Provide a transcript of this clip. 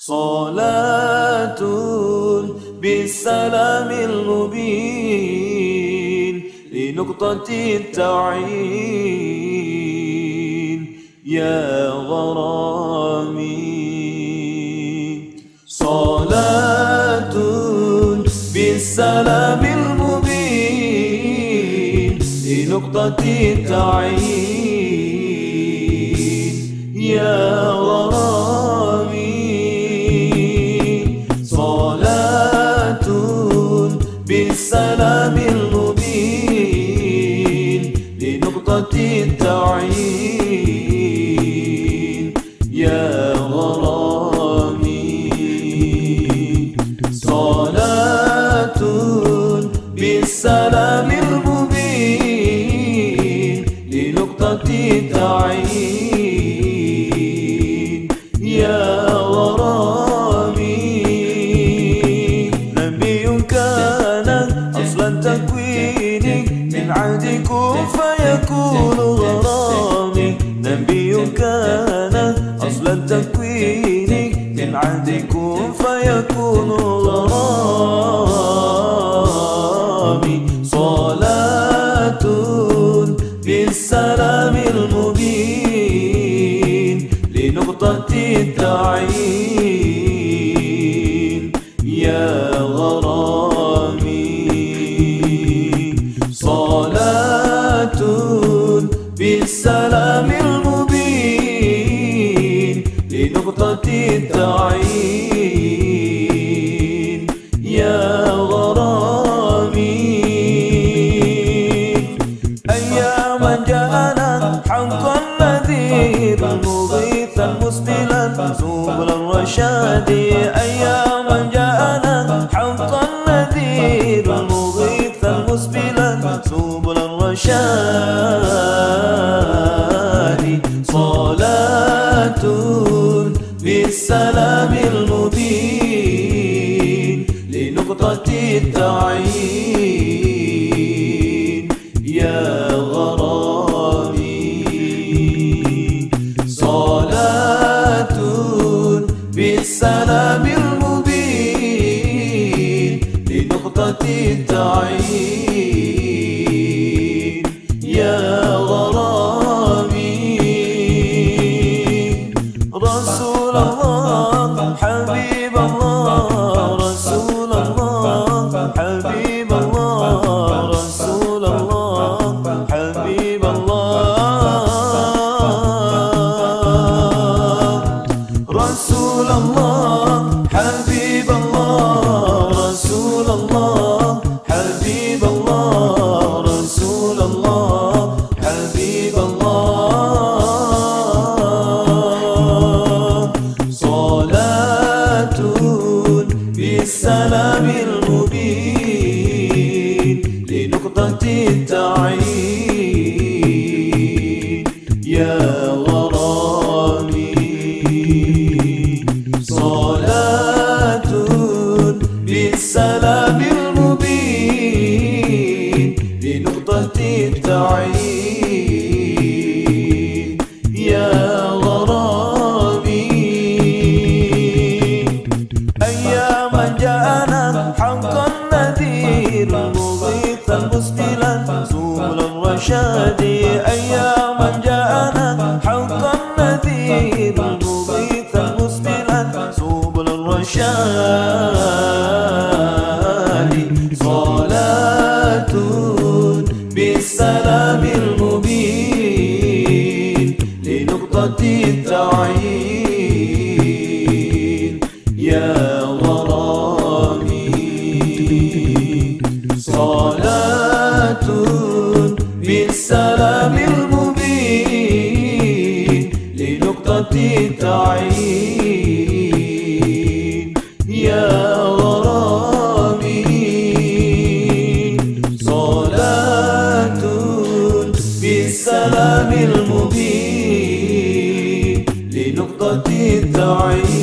صلاة بالسلام المبين لنقطة التعيين يا غرامي. صلاة بالسلام المبين لنقطة التعيين يا غرامي. صلاة بالسلام المبين لنقطة التعيين يا غرامي. صلاة بالسلام المبين لنقطة التعيين يا غرامي. نبي كان أصل التكوين من عهد كن فيكون غرامي. نبي كان أصل التكوين من عهد كن فيكون غرامي. صلاة بالسلام المبين لنقطة التعيين يا غرامي. صلاة بالسلام المبين لنقطة التعيين يا غرامي. أياما جاءنا حق النذير مغيثا مسبلا سبل الرشاد. أياما جاءنا حق النذير مغيثا مسبلا سبل الرشاد. صلاة بالسلام المبين لنقطة التعيين يا غرامي. صلاة بالسلام المبين لنقطة التعيين يا غرامي. رسول الله حبيب الله رسول الله حبيب الله رسول الله حبيب الله. رسول الله حبيب الله رسول الله حبيب الله رسول الله حبيب الله. صلاة بالسلام المبين لنقطة التعيين يا غرامي. صلاة بالسلام المبين لنقطة التعيين يا غرامي. أياما جاءنا حق النذير مغيثا مسبلا سبل الرشاد. أياما جاءنا حق النذير مغيثا مسبلا سبل الرشاد. صلاة بالسلام المبين لنقطة التعيين يا غرامي. صلاة بالسلام المبين لنقطة التعيين يا غرامي. صلاة بالسلام المبين لنقطة التعيين